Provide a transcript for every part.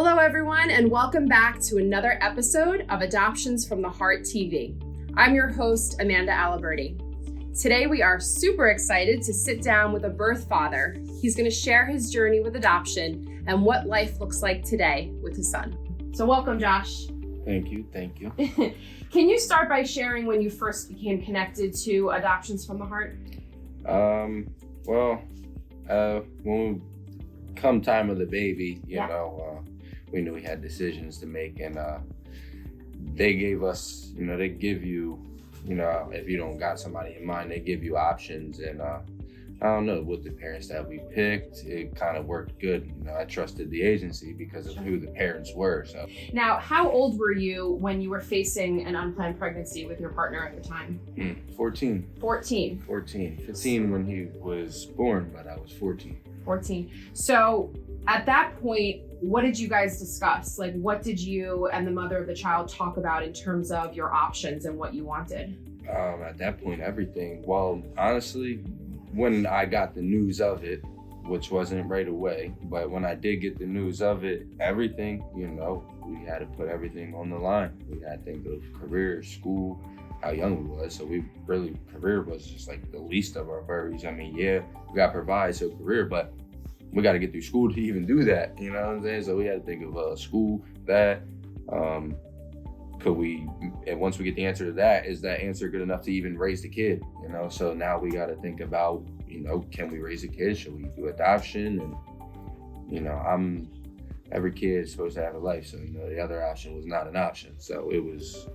Hello, everyone, and welcome back to another episode of Adoptions from the Heart TV. I'm your host, Amanda Aliberti. Today, we are super excited to sit down with a birth father. He's going to share his journey with adoption and what life looks like today with his son. So welcome, Josh. Thank you. Can you start by sharing when you first became connected to Adoptions from the Heart? When come time of the baby, you know, we knew we had decisions to make, and they gave us, they give you, if you don't got somebody in mind, they give you options, and I don't know, with the parents that we picked, it kind of worked good. I trusted the agency because of who the parents were. So now, how old were you when you were facing an unplanned pregnancy with your partner at the time? 14. 14. 15 when he was born, but I was 14. 14. So at that point, what did you guys discuss? Like, what did you and the mother of the child talk about in terms of your options and what you wanted? At that point, everything. Well, honestly, when I got the news of it, which wasn't right away, but when I did get the news of it, everything, we had to put everything on the line. We had to think of career, school, how young we was. So career was just like the least of our worries. I mean, we got to provide, so career, but we got to get through school to even do that. You know what I'm saying? So we had to think of school, that. And once we get the answer to that, is that answer good enough to even raise the kid? So now we got to think about, can we raise a kid? Should we do adoption? And, every kid is supposed to have a life. So, the other option was not an option. So it was,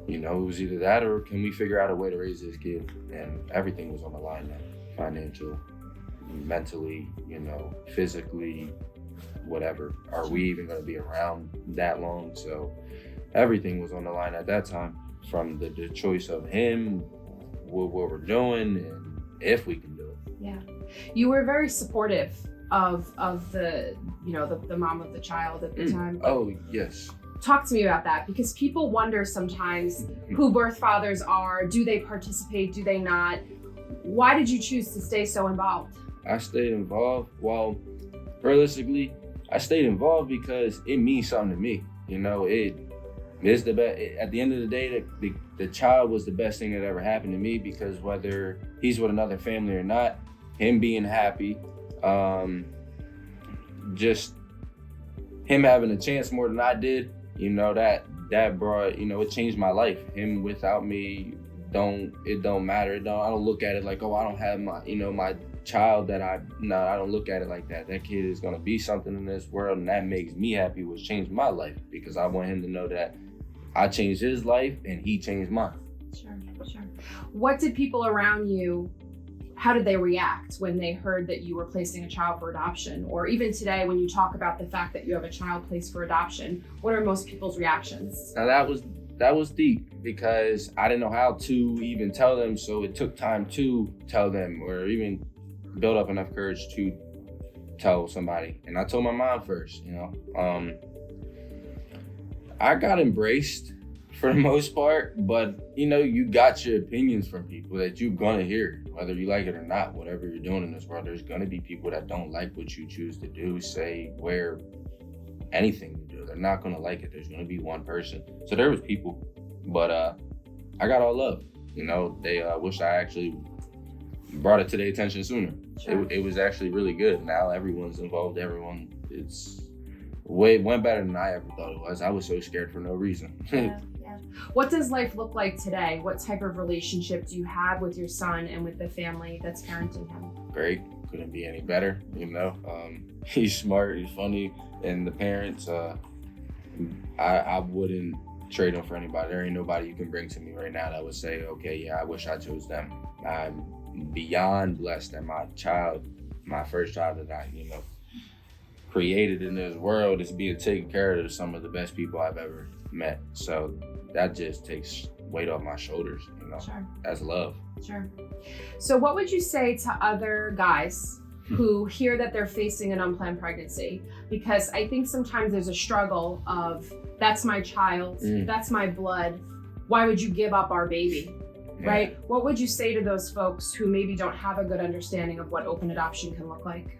it was either that or can we figure out a way to raise this kid? And everything was on the line now. Financial, mentally, physically, whatever. Are we even going to be around that long? So everything was on the line at that time, from the choice of him, what we're doing, and if we can do it. Yeah. You were very supportive of the mom of the child at the time. Oh, yes. Talk to me about that, because people wonder sometimes who birth fathers are. Do they participate? Do they not? Why did you choose to stay so involved? I stayed involved. Well, realistically, I stayed involved because it means something to me. It's the best. At the end of the day, the child was the best thing that ever happened to me, because whether he's with another family or not, him being happy, just him having a chance more than I did, that brought, it changed my life. Him without me, it don't matter. I don't look at it like, I don't have my, my child that I don't look at it like that. That kid is going to be something in this world, and that makes me happy, which changed my life, because I want him to know that I changed his life and he changed mine. Sure. What did people around you, how did they react when they heard that you were placing a child for adoption? Or even today, when you talk about the fact that you have a child placed for adoption, what are most people's reactions? Now that was deep, because I didn't know how to even tell them. So it took time to tell them, or even build up enough courage to tell somebody. And I told my mom first, I got embraced for the most part, but you got your opinions from people that you're gonna hear, whether you like it or not. Whatever you're doing in this world, there's gonna be people that don't like what you choose to do, say, wear, anything you do. They're not gonna like it. There's gonna be one person. So there was people, but I got all love. They wish I actually brought it to their attention sooner. Sure. It was actually really good. Now everyone's involved. It's went better than I ever thought it was. I was so scared for no reason. Yeah. What does life look like today? What type of relationship do you have with your son and with the family that's parenting him? Great. Couldn't be any better. He's smart, he's funny, and the parents, I wouldn't trade him for anybody. There ain't nobody you can bring to me right now that would say, okay, yeah, I wish I chose them. I'm beyond blessed that my first child that I, created in this world, is being taken care of some of the best people I've ever met. So that just takes weight off my shoulders, Sure. That's love. Sure. So what would you say to other guys who hear that they're facing an unplanned pregnancy? Because I think sometimes there's a struggle of, that's my child, that's my blood, why would you give up our baby? Right? What would you say to those folks who maybe don't have a good understanding of what open adoption can look like?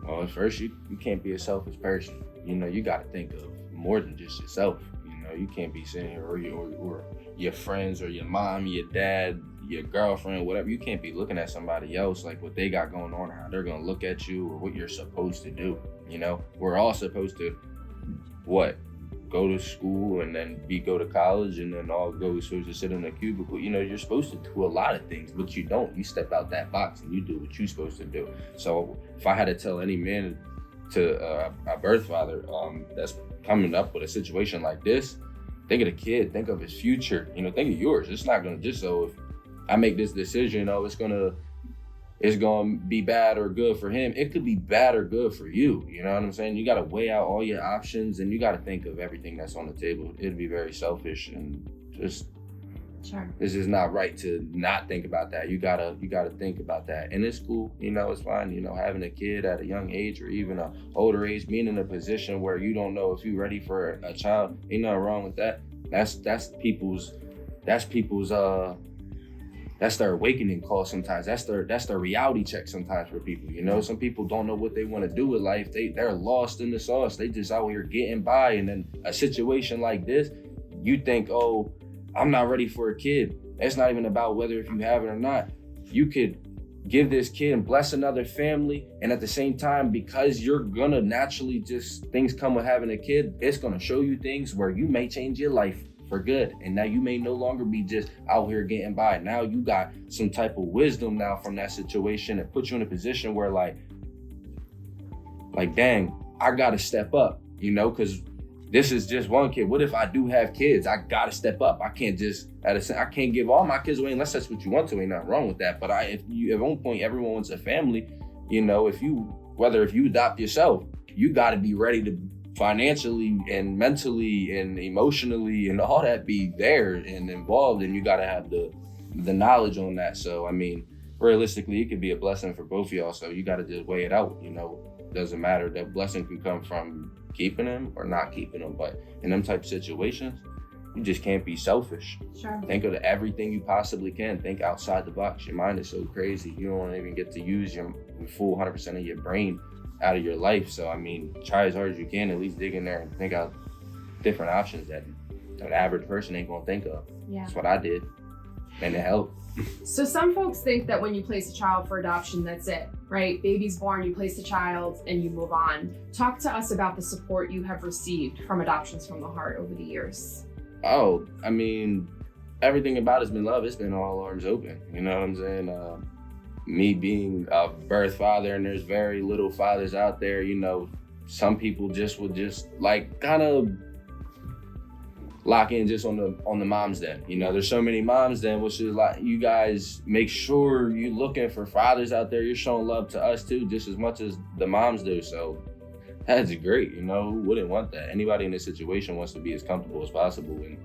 Well, at first, you can't be a selfish person. You know, you got to think of more than just yourself. You know, you can't be sitting here or your friends or your mom, your dad, your girlfriend, whatever. You can't be looking at somebody else like what they got going on, how they're going to look at you or what you're supposed to do. You know, we're all supposed to, go to school and then go to college and then all go supposed to sit in a cubicle. You know, you're supposed to do a lot of things, but you don't. You step out that box and you do what you're supposed to do. So if I had to tell any man to a birth father that's coming up with a situation like this, think of the kid, think of his future, you know, think of yours. It's not gonna just so if I make this decision, it's gonna be bad or good for him. It could be bad or good for you. You know what I'm saying? You got to weigh out all your options and you got to think of everything that's on the table. It'd be very selfish and just, sure. This is not right to not think about that. You gotta think about that. And it's cool, you know, it's fine, you know, having a kid at a young age or even an older age, being in a position where you don't know if you're ready for a child, ain't nothing wrong with that. That's their awakening call sometimes. That's their reality check sometimes for people. You know, some people don't know what they want to do with life. They're lost in the sauce. They just out here getting by. And then a situation like this, you think, oh, I'm not ready for a kid. It's not even about whether if you have it or not. You could give this kid and bless another family. And at the same time, because you're gonna naturally things come with having a kid, it's gonna show you things where you may change your life for good. And now you may no longer be just out here getting by. Now you got some type of wisdom now from that situation and put you in a position where like dang, I gotta step up, you know, because this is just one kid. What if I do have kids? I gotta step up. I can't I can't give all my kids away unless that's what you want to. Ain't nothing wrong with that. But if at one point everyone wants a family, you know, if you adopt yourself, you gotta be ready to financially and mentally and emotionally and all that be there and involved, and you got to have the knowledge on that. So I mean, realistically, it could be a blessing for both of y'all, so you got to just weigh it out. You know, doesn't matter, that blessing can come from keeping them or not keeping them, but in them type of situations, you just can't be selfish. Sure. Think of everything you possibly can. Think outside the box. Your mind is so crazy, you don't even get to use your full 100% of your brain out of your life. So I mean, try as hard as you can, at least dig in there and think out different options that an average person ain't gonna think of. Yeah. That's what I did, and it helped. So some folks think that when you place a child for adoption, that's it, right? Baby's born, you place the child and you move on. Talk to us about the support you have received from Adoptions from the Heart over the years. Oh, I mean, everything about it's been love. It's been all arms open. You know what I'm saying? Me being a birth father, and there's very little fathers out there, you know, some people would like kind of lock in just on the moms then. You know, there's so many moms then, which is like, you guys make sure you're looking for fathers out there. You're showing love to us too, just as much as the moms do. So that's great. You know, who wouldn't want that? Anybody in this situation wants to be as comfortable as possible, and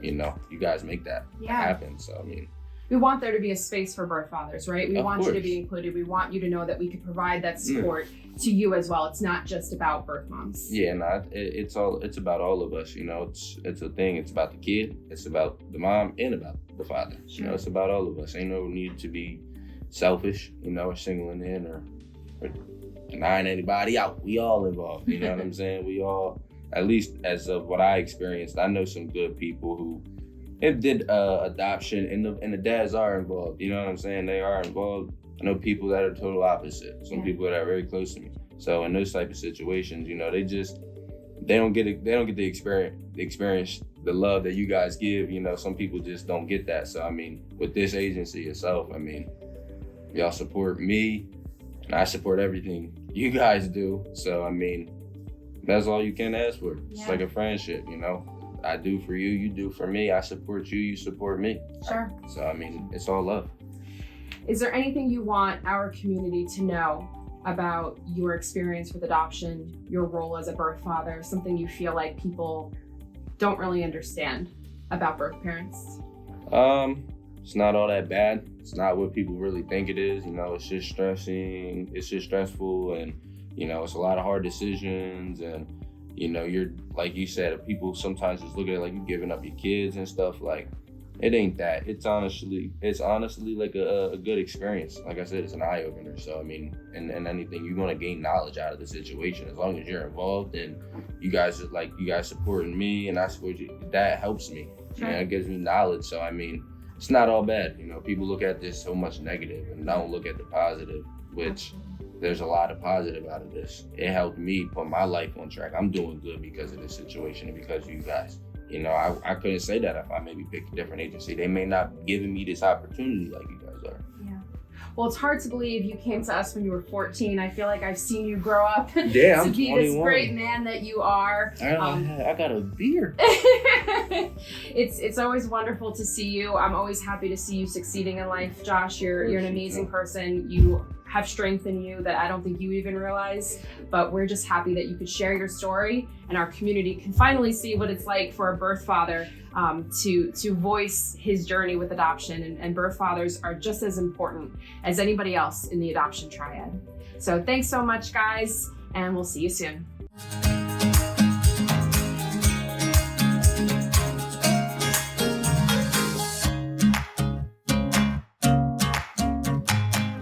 you know, you guys make that happen. So I mean, we want there to be a space for birth fathers, right? We want course. you to be included. We want you to know that we can provide that support to you as well. It's not just about birth moms. Yeah, it's about all of us. You know, it's a thing. It's about the kid. It's about the mom and about the father. Sure. You know, it's about all of us. Ain't no need to be selfish, you know, or singling in or denying anybody out. We all involved. You know what I'm saying? We all, at least as of what I experienced, I know some good people who did adoption, and the dads are involved. You know what I'm saying? They are involved. I know people that are total opposite. Some people that are very close to me. So in those type of situations, you know, they don't get the experience the love that you guys give. You know, some people just don't get that. So I mean, with this agency itself, I mean, y'all support me, and I support everything you guys do. So I mean, that's all you can ask for. It's like a friendship, you know. I do for you, you do for me. I support you, you support me. Sure. So I mean, it's all love. Is there anything you want our community to know about your experience with adoption, your role as a birth father, something you feel like people don't really understand about birth parents? It's not all that bad. It's not what people really think it is. You know, it's just stressing. It's just stressful, and you know, it's a lot of hard decisions. And you know, you're like you said, people sometimes just look at it like you're giving up your kids and stuff. Like, It ain't that. It's honestly like a good experience. Like I said, it's an eye opener. So I mean, and anything, you're gonna gain knowledge out of the situation as long as you're involved and you guys supporting me and I support you. That helps me. Sure. It gives me knowledge. So I mean, it's not all bad. People look at this so much negative and don't look at the positive, which there's a lot of positive out of this. It helped me put my life on track. I'm doing good because of this situation and because of you guys. I couldn't say that if I maybe picked a different agency. They may not giving me this opportunity like you guys are. Yeah. Well, it's hard to believe you came to us when you were 14. I feel like I've seen you grow up Yeah, to I'm be 21. this great man that you are. I got a beer. It's always wonderful to see you. I'm always happy to see you succeeding in life, Josh. You're an amazing person. You have strength in you that I don't think you even realize, but we're just happy that you could share your story and our community can finally see what it's like for a birth father to voice his journey with adoption, and birth fathers are just as important as anybody else in the adoption triad. So thanks so much, guys, and we'll see you soon.